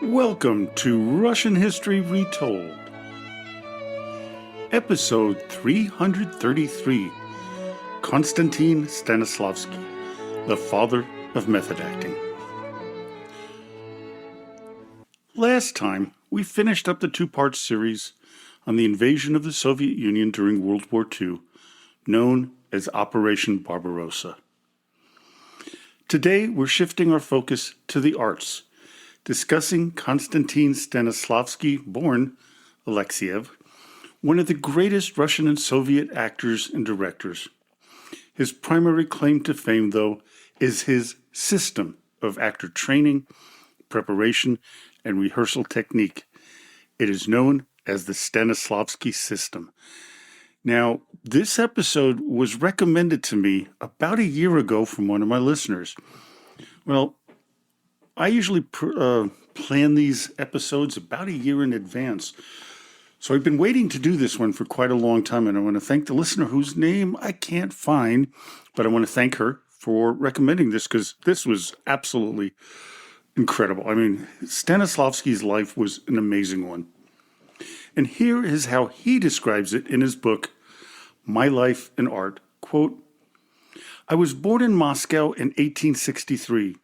Welcome to Russian History Retold, Episode 333, Konstantin Stanislavski, the father of method acting. Last time, we finished up the two-part series on the invasion of the Soviet Union during World War II, known as Operation Barbarossa. Today, we're shifting our focus to the arts, discussing Konstantin Stanislavski, born Alexiev, one of the greatest Russian and Soviet actors and directors. His primary claim to fame, though, is his system of actor training, preparation, and rehearsal technique. It is known as the Stanislavski system. Now, this episode was recommended to me about a year ago from one of my listeners. Well, I usually plan these episodes about a year in advance. So I've been waiting to do this one for quite a long time, and I want to thank the listener whose name I can't find, but I want to thank her for recommending this because this was absolutely incredible. I mean, Stanislavski's life was an amazing one. And here is how he describes it in his book, My Life in Art. Quote, "I was born in Moscow in 1863.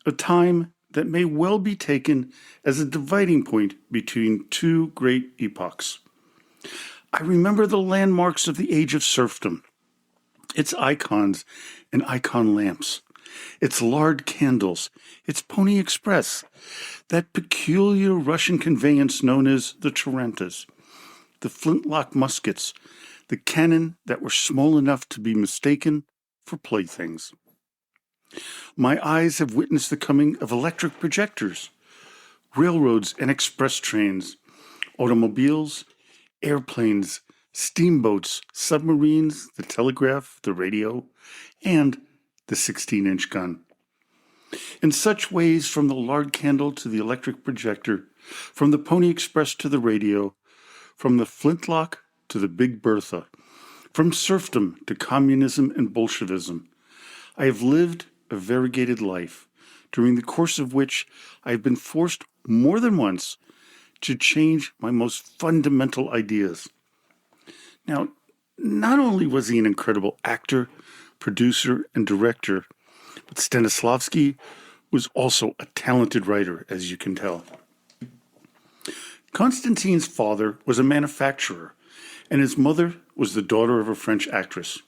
A time that may well be taken as a dividing point between two great epochs. I remember the landmarks of the age of serfdom, its icons and icon lamps, its lard candles, its Pony Express, that peculiar Russian conveyance known as the Tarantas, the flintlock muskets, the cannon that were small enough to be mistaken for playthings. My eyes have witnessed the coming of electric projectors, railroads and express trains, automobiles, airplanes, steamboats, submarines, the telegraph, the radio, and the 16-inch gun. In such ways, from the lard candle to the electric projector, from the Pony Express to the radio, from the flintlock to the Big Bertha, from serfdom to communism and Bolshevism, I have lived a variegated life, during the course of which I have been forced more than once to change my most fundamental ideas." Now, not only was he an incredible actor, producer, and director, but Stanislavski was also a talented writer, as you can tell. Konstantin's father was a manufacturer, and his mother was the daughter of a French actress.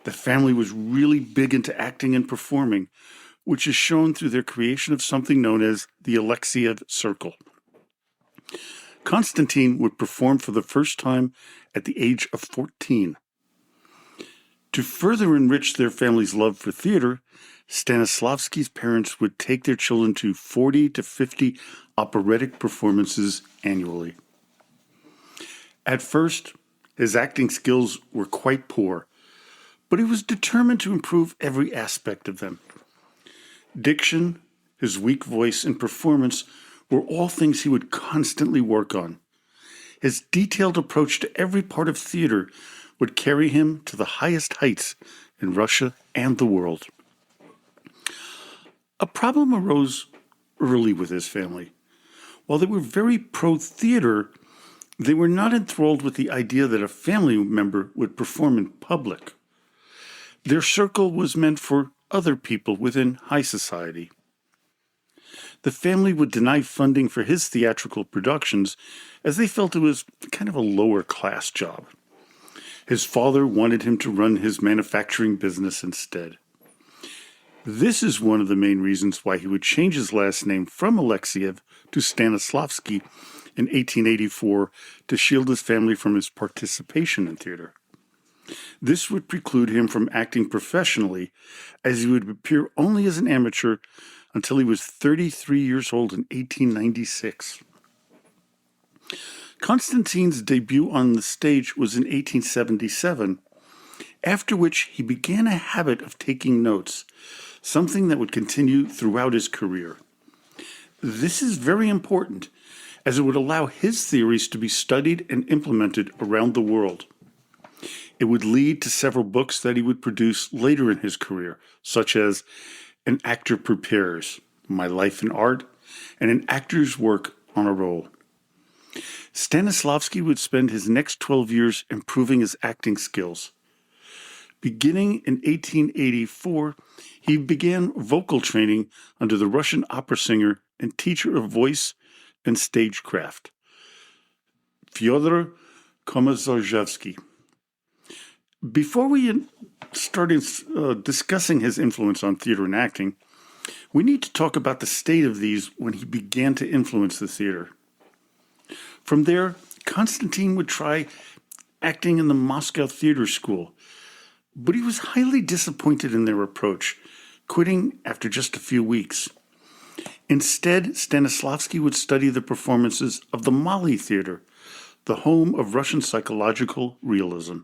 The family was really big into acting and performing, which is shown through their creation of something known as the Alexiev Circle. Konstantin would perform for the first time at the age of 14. To further enrich their family's love for theater, Stanislavski's parents would take their children to 40 to 50 operatic performances annually. At first, his acting skills were quite poor, but he was determined to improve every aspect of them. Diction, his weak voice, and performance were all things he would constantly work on. His detailed approach to every part of theater would carry him to the highest heights in Russia and the world. A problem arose early with his family. While they were very pro-theater, they were not enthralled with the idea that a family member would perform in public. Their circle was meant for other people within high society. The family would deny funding for his theatrical productions as they felt it was kind of a lower class job. His father wanted him to run his manufacturing business instead. This is one of the main reasons why he would change his last name from Alexiev to Stanislavski in 1884 to shield his family from his participation in theater. This would preclude him from acting professionally, as he would appear only as an amateur until he was 33 years old in 1896. Konstantin's debut on the stage was in 1877, after which he began a habit of taking notes, something that would continue throughout his career. This is very important, as it would allow his theories to be studied and implemented around the world. It would lead to several books that he would produce later in his career, such as An Actor Prepares, My Life in Art, and an actor's work on a role. Stanislavski would spend his next 12 years improving his acting skills. Beginning in 1884, he began vocal training under the Russian opera singer and teacher of voice and stagecraft, Fyodor Komazarjevsky. Before we started discussing his influence on theater and acting, we need to talk about the state of these when he began to influence the theater. From there, Konstantin would try acting in the Moscow Theater School, but he was highly disappointed in their approach, quitting after just a few weeks. Instead, Stanislavski would study the performances of the Mali Theater, the home of Russian psychological realism.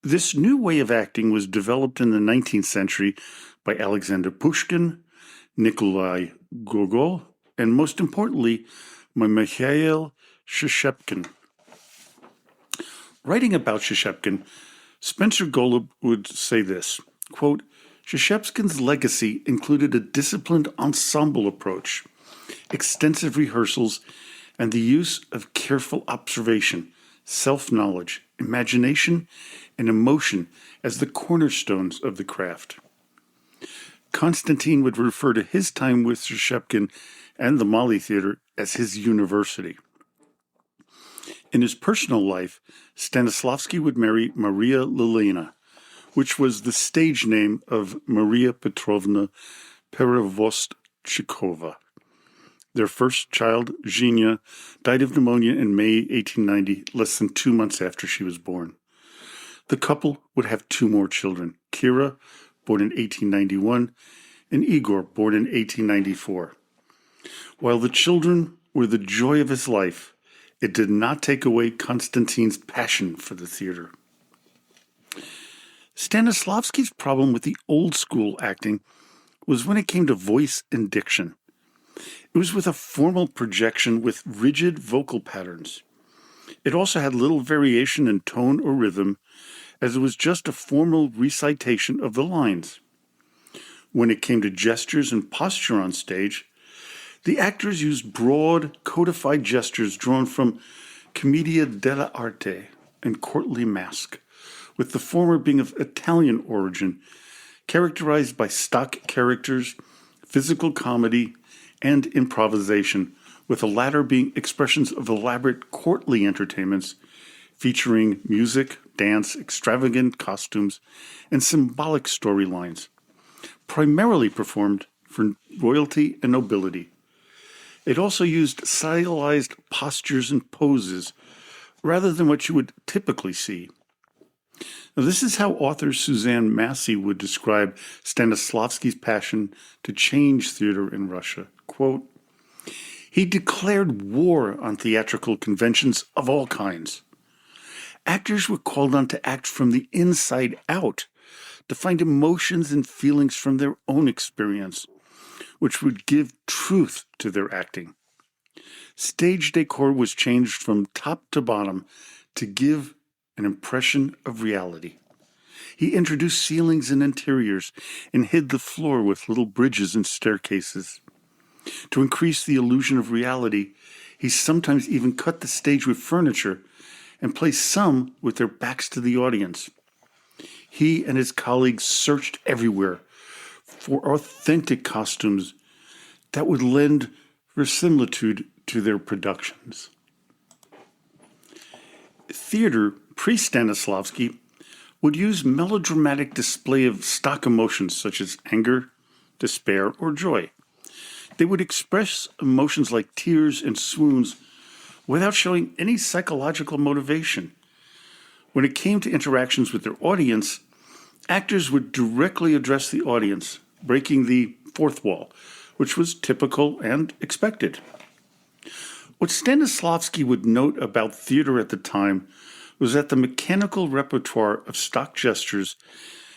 This new way of acting was developed in the 19th century by Alexander Pushkin, Nikolai Gogol, and most importantly, by Mikhail Shishepkin. Writing about Shishepkin, Spencer Golub would say this, quote, Shishepkin's legacy included a disciplined ensemble approach, extensive rehearsals, and the use of careful observation, self-knowledge, imagination, and emotion as the cornerstones of the craft. Konstantin would refer to his time with Shishepkin and the Mali Theater as his university. In his personal life, Stanislavski would marry Maria Lilina, which was the stage name of Maria Petrovna Perevostchikova. Their first child, Zhenya, died of pneumonia in May 1890, less than 2 months after she was born. The couple would have 2 more children, Kira, born in 1891, and Igor, born in 1894. While the children were the joy of his life, it did not take away Konstantin's passion for the theater. Stanislavski's problem with the old-school acting was when it came to voice and diction. It was with a formal projection with rigid vocal patterns. It also had little variation in tone or rhythm, as it was just a formal recitation of the lines. When it came to gestures and posture on stage, the actors used broad, codified gestures drawn from commedia dell'arte and courtly masque, with the former being of Italian origin, characterized by stock characters, physical comedy, and improvisation, with the latter being expressions of elaborate courtly entertainments featuring music, dance, extravagant costumes, and symbolic storylines, primarily performed for royalty and nobility. It also used stylized postures and poses, rather than what you would typically see. Now, this is how author Suzanne Massey would describe Stanislavski's passion to change theater in Russia. Quote, he declared war on theatrical conventions of all kinds. Actors were called on to act from the inside out, to find emotions and feelings from their own experience, which would give truth to their acting. Stage decor was changed from top to bottom to give an impression of reality. He introduced ceilings and interiors and hid the floor with little bridges and staircases. To increase the illusion of reality, he sometimes even cut the stage with furniture and placed some with their backs to the audience. He and his colleagues searched everywhere for authentic costumes that would lend verisimilitude to their productions. Theater, pre-Stanislavski, would use melodramatic display of stock emotions such as anger, despair, or joy. They would express emotions like tears and swoons without showing any psychological motivation. When it came to interactions with their audience, actors would directly address the audience, breaking the fourth wall, which was typical and expected. What Stanislavski would note about theater at the time was that the mechanical repertoire of stock gestures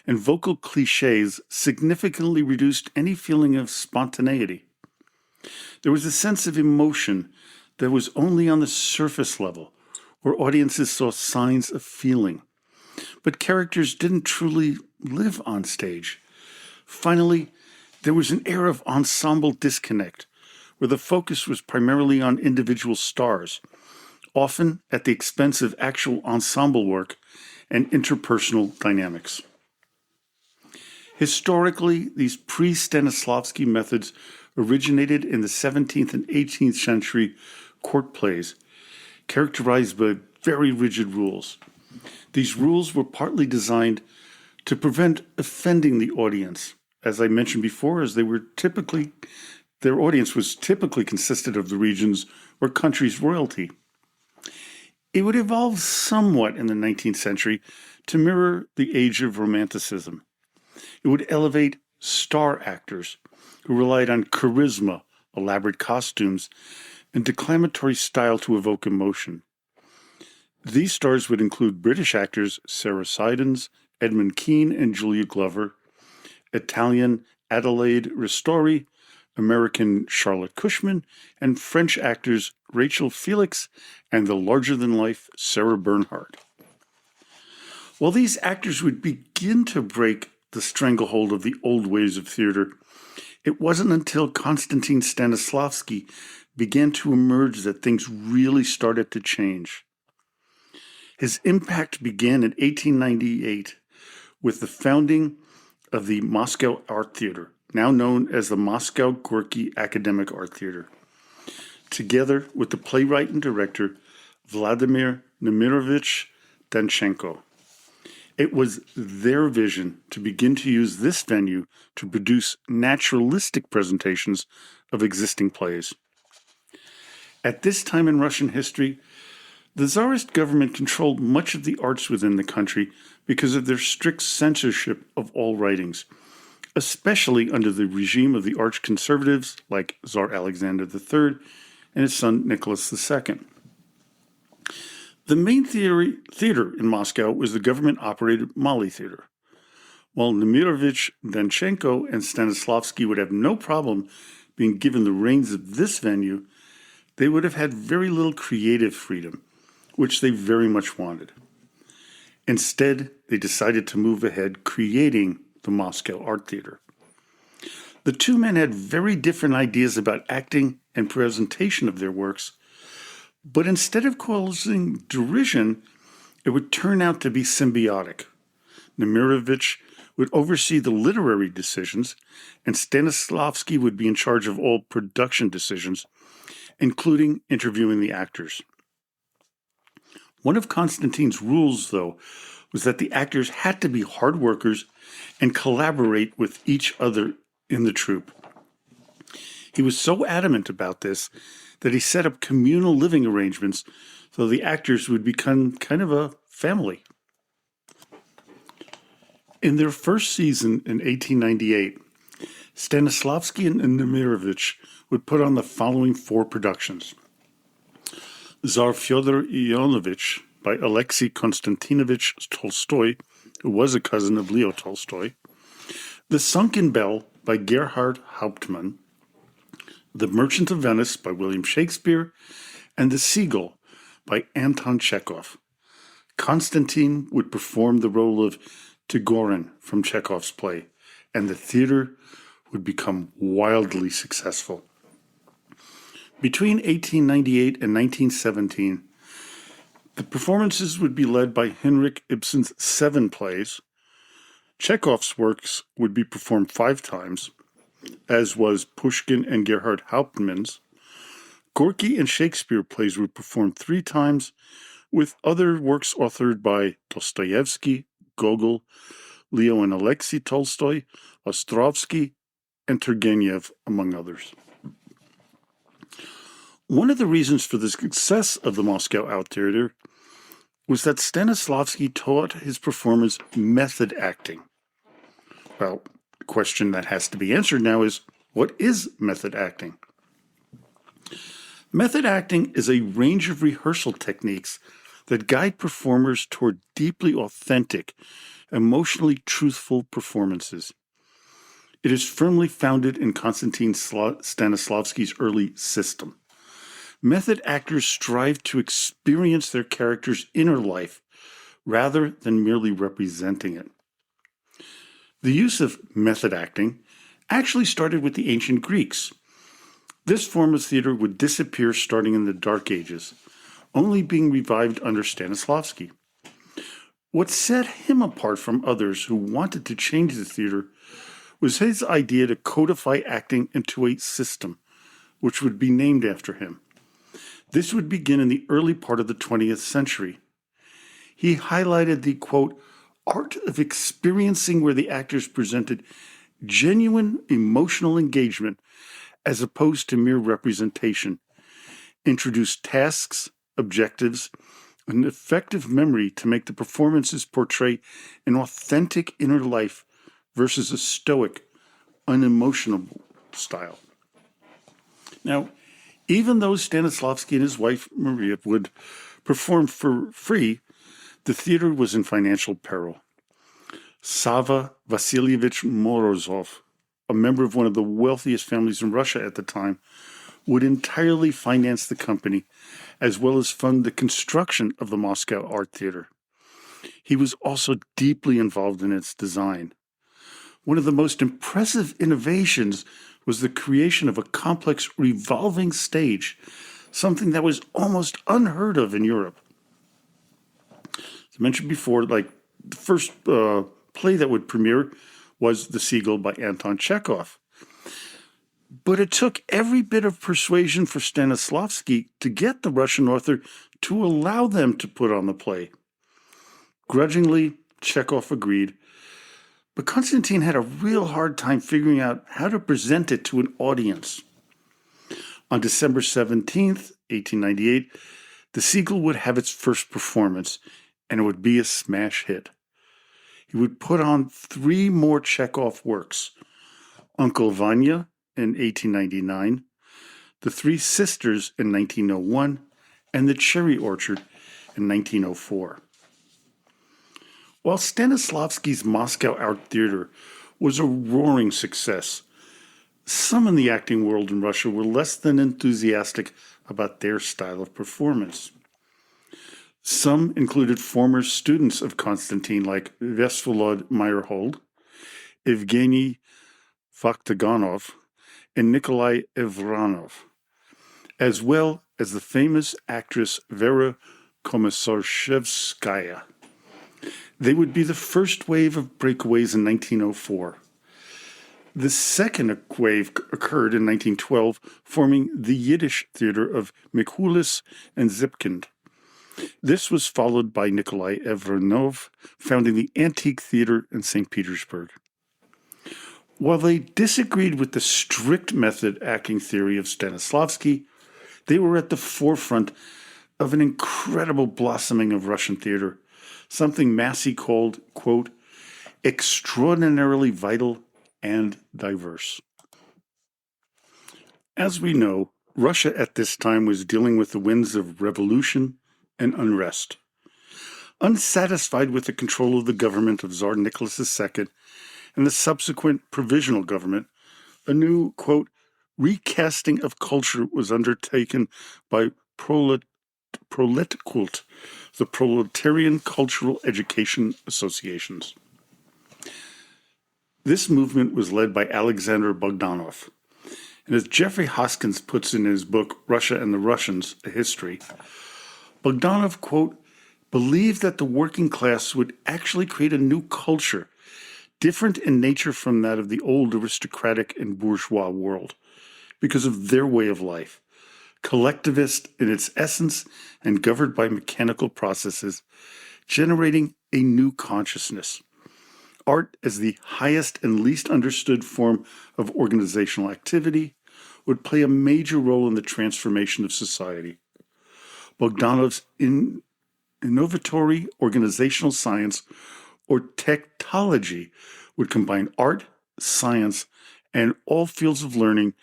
and vocal cliches significantly reduced any feeling of spontaneity. There was a sense of emotion that was only on the surface level, where audiences saw signs of feeling, but characters didn't truly live on stage. Finally, there was an air of ensemble disconnect, where the focus was primarily on individual stars, often at the expense of actual ensemble work and interpersonal dynamics. Historically, these pre-Stanislavski methods originated in the 17th and 18th century court plays, characterized by very rigid rules. These rules were partly designed to prevent offending the audience, as I mentioned before, as their audience was typically consisted of the region's or country's royalty. It would evolve somewhat in the 19th century to mirror the age of Romanticism. It would elevate star actors who relied on charisma, elaborate costumes, and declamatory style to evoke emotion. These stars would include British actors Sarah Siddons, Edmund Kean, and Julia Glover, Italian Adelaide Ristori, American Charlotte Cushman, and French actors Rachel Felix and the larger-than-life Sarah Bernhardt. While these actors would begin to break the stranglehold of the old ways of theater, it wasn't until Konstantin Stanislavski began to emerge that things really started to change. His impact began in 1898 with the founding of the Moscow Art Theater, now known as the Moscow Gorky Academic Art Theater, together with the playwright and director Vladimir Nemirovich Danchenko. It was their vision to begin to use this venue to produce naturalistic presentations of existing plays. At this time in Russian history, the Tsarist government controlled much of the arts within the country because of their strict censorship of all writings, especially under the regime of the arch-conservatives like Tsar Alexander III and his son Nicholas II. The main theater in Moscow was the government-operated Mali Theater. While Nemirovich, Danchenko, and Stanislavski would have no problem being given the reins of this venue, they would have had very little creative freedom, which they very much wanted. Instead, they decided to move ahead creating the Moscow Art Theater. The two men had very different ideas about acting and presentation of their works, but instead of causing derision, it would turn out to be symbiotic. Nemirovich would oversee the literary decisions, and Stanislavski would be in charge of all production decisions, including interviewing the actors. One of Konstantin's rules, though, was that the actors had to be hard workers and collaborate with each other in the troupe. He was so adamant about this that he set up communal living arrangements so the actors would become kind of a family. In their first season in 1898, Stanislavski and Nemirovich would put on the following four productions: Tsar Fyodor Ivanovich by Alexei Konstantinovich Tolstoy, who was a cousin of Leo Tolstoy, The Sunken Bell by Gerhard Hauptmann, The Merchant of Venice by William Shakespeare, and The Seagull by Anton Chekhov. Konstantin would perform the role of Trigorin from Chekhov's play, and the theater would become wildly successful. Between 1898 and 1917, the performances would be led by Henrik Ibsen's 7 plays. Chekhov's works would be performed 5 times, as was Pushkin and Gerhard Hauptmann's. Gorky and Shakespeare plays were performed 3 times, with other works authored by Dostoevsky, Gogol, Leo and Alexei Tolstoy, Ostrovsky, and Turgenev, among others. One of the reasons for the success of the Moscow Art Theater was that Stanislavski taught his performers method acting. Well, the question that has to be answered now is, what is method acting? Method acting is a range of rehearsal techniques that guide performers toward deeply authentic, emotionally truthful performances. It is firmly founded in Konstantin Stanislavski's early system. Method actors strive to experience their character's inner life rather than merely representing it. The use of method acting actually started with the ancient Greeks. This form of theater would disappear starting in the Dark Ages, only being revived under Stanislavski. What set him apart from others who wanted to change the theater was his idea to codify acting into a system, which would be named after him. This would begin in the early part of the 20th century. He highlighted the, quote, art of experiencing where the actors presented genuine emotional engagement as opposed to mere representation, introduced tasks, objectives, an effective memory to make the performances portray an authentic inner life versus a stoic, unemotional style. Now, even though Stanislavski and his wife Maria would perform for free, the theater was in financial peril. Sava Vasilyevich Morozov, a member of one of the wealthiest families in Russia at the time, would entirely finance the company, as well as fund the construction of the Moscow Art Theater. He was also deeply involved in its design. One of the most impressive innovations was the creation of a complex revolving stage, something that was almost unheard of in Europe. As I mentioned before, the first play that would premiere was The Seagull by Anton Chekhov. But it took every bit of persuasion for Stanislavski to get the Russian author to allow them to put on the play. Grudgingly, Chekhov agreed, but Konstantin had a real hard time figuring out how to present it to an audience. On December 17th, 1898, The Seagull would have its first performance, and it would be a smash hit. He would put on 3 more Chekhov works, Uncle Vanya in 1899, The Three Sisters in 1901, and The Cherry Orchard in 1904. While Stanislavski's Moscow Art Theater was a roaring success, some in the acting world in Russia were less than enthusiastic about their style of performance. Some included former students of Konstantin like Vsevolod Meyerhold, Evgeny Vakhtaganov, and Nikolai Evranov, as well as the famous actress Vera Komisarshevskaya. They would be the first wave of breakaways in 1904. The second wave occurred in 1912, forming the Yiddish theater of Mikulis and Zipkind. This was followed by Nikolai Evranov, founding the Antique Theater in St. Petersburg. While they disagreed with the strict method acting theory of Stanislavski, they were at the forefront of an incredible blossoming of Russian theater, something Massey called, quote, extraordinarily vital and diverse. As we know, Russia at this time was dealing with the winds of revolution and unrest. Unsatisfied with the control of the government of Tsar Nicholas II and the subsequent provisional government, a new, quote, recasting of culture was undertaken by Proletkult, the Proletarian Cultural Education Associations. This movement was led by Alexander Bogdanov. And as Jeffrey Hoskins puts in his book, Russia and the Russians, A History, Bogdanov, quote, believed that the working class would actually create a new culture, different in nature from that of the old aristocratic and bourgeois world, because of their way of life, collectivist in its essence and governed by mechanical processes, generating a new consciousness. Art, as the highest and least understood form of organizational activity, would play a major role in the transformation of society. Bogdanov's innovatory organizational science, or techtology, would combine art, science, and all fields of learning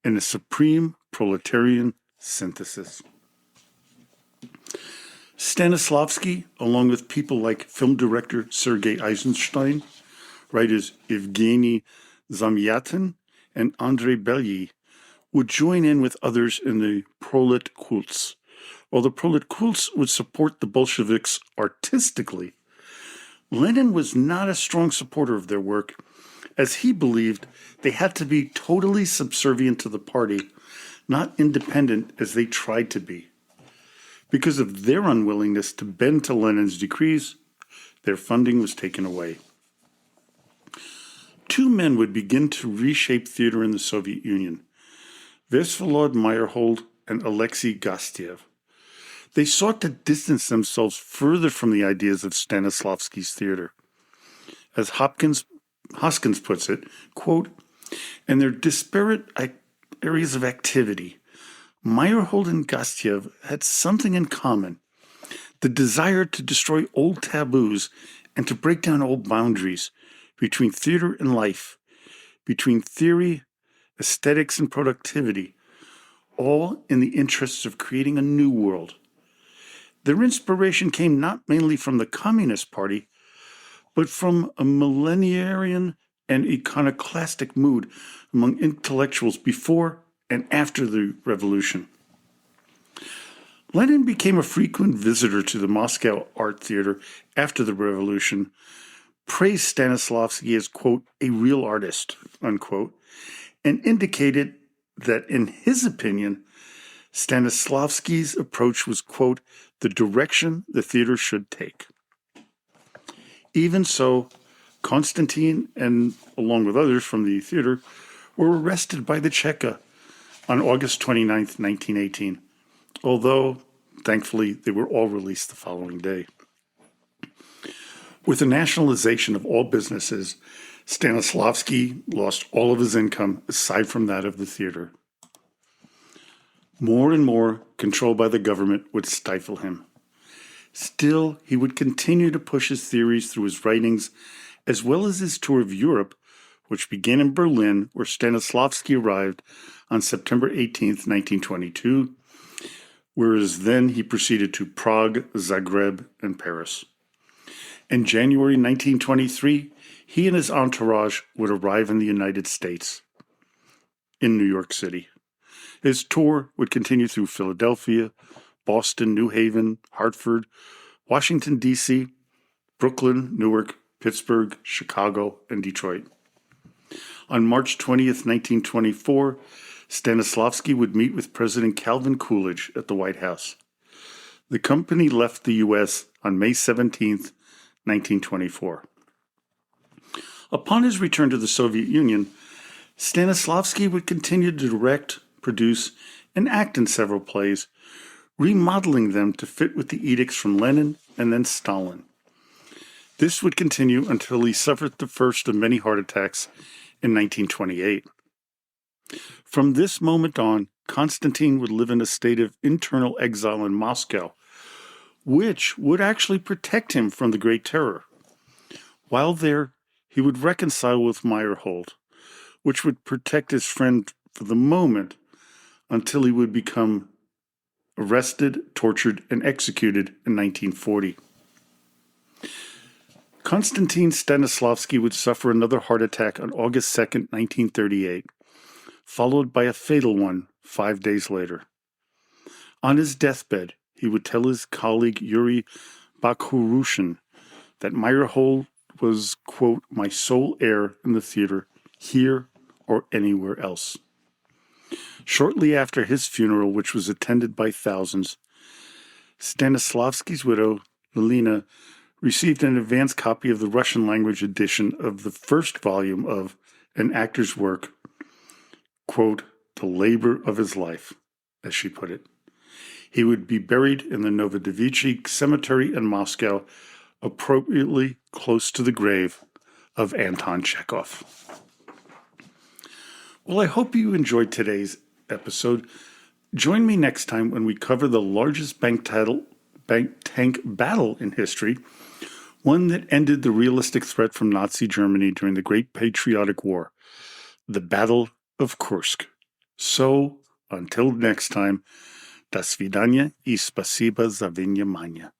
in a supreme proletarian synthesis. Stanislavski, along with people like film director Sergei Eisenstein, writers Evgeny Zamyatin, and Andrei Belyi, would join in with others in the Proletkults. While the Proletkults would support the Bolsheviks artistically, Lenin was not a strong supporter of their work, as he believed they had to be totally subservient to the party, not independent as they tried to be. Because of their unwillingness to bend to Lenin's decrees, their funding was taken away. Two men would begin to reshape theater in the Soviet Union, Vyacheslav Meyerhold and Alexei Gastiev. They sought to distance themselves further from the ideas of Stanislavski's theater. As Hoskins puts it, quote, in their disparate areas of activity, Meyerhold and Gastiev had something in common: the desire to destroy old taboos and to break down old boundaries between theater and life, between theory, aesthetics, and productivity, all in the interests of creating a new world. Their inspiration came not mainly from the Communist Party, but from a millenarian and iconoclastic mood among intellectuals before and after the revolution. Lenin became a frequent visitor to the Moscow Art Theater after the revolution, praised Stanislavski as, quote, a real artist, unquote, and indicated that, in his opinion, Stanislavski's approach was, quote, the direction the theater should take. Even so, Konstantin, and along with others from the theater, were arrested by the Cheka on August 29, 1918, although, thankfully, they were all released the following day. With the nationalization of all businesses, Stanislavski lost all of his income aside from that of the theater. More and more control by the government would stifle him. Still, he would continue to push his theories through his writings, as well as his tour of Europe, which began in Berlin, where Stanislavski arrived on September 18, 1922, whereas then he proceeded to Prague, Zagreb, and Paris. In January 1923, he and his entourage would arrive in the United States, in New York City. His tour would continue through Philadelphia, Boston, New Haven, Hartford, Washington, D.C., Brooklyn, Newark, Pittsburgh, Chicago, and Detroit. On March 20th, 1924, Stanislavski would meet with President Calvin Coolidge at the White House. The company left the U.S. on May 17th, 1924. Upon his return to the Soviet Union, Stanislavski would continue to direct, produce, and act in several plays, remodeling them to fit with the edicts from Lenin and then Stalin. This would continue until he suffered the first of many heart attacks in 1928. From this moment on, Konstantin would live in a state of internal exile in Moscow, which would actually protect him from the Great Terror. While there, he would reconcile with Meyerhold, which would protect his friend for the moment until he would become arrested, tortured, and executed in 1940. Konstantin Stanislavski would suffer another heart attack on August 2, 1938, followed by a fatal one 5 days later. On his deathbed, he would tell his colleague Yuri Bakhurushin that Meyerhold was, quote, my sole heir in the theater, here or anywhere else. Shortly after his funeral, which was attended by thousands, Stanislavski's widow, Lelina, received an advance copy of the Russian-language edition of the first volume of An Actor's Work, quote, the labor of his life, as she put it. He would be buried in the Novodevichy Cemetery in Moscow, appropriately close to the grave of Anton Chekhov. Well, I hope you enjoyed today's episode. Join me next time when we cover the largest bank tank battle in history, one that ended the realistic threat from Nazi Germany during the Great Patriotic War, the Battle of Kursk. So, until next time, до свидания и спасибо за внимание.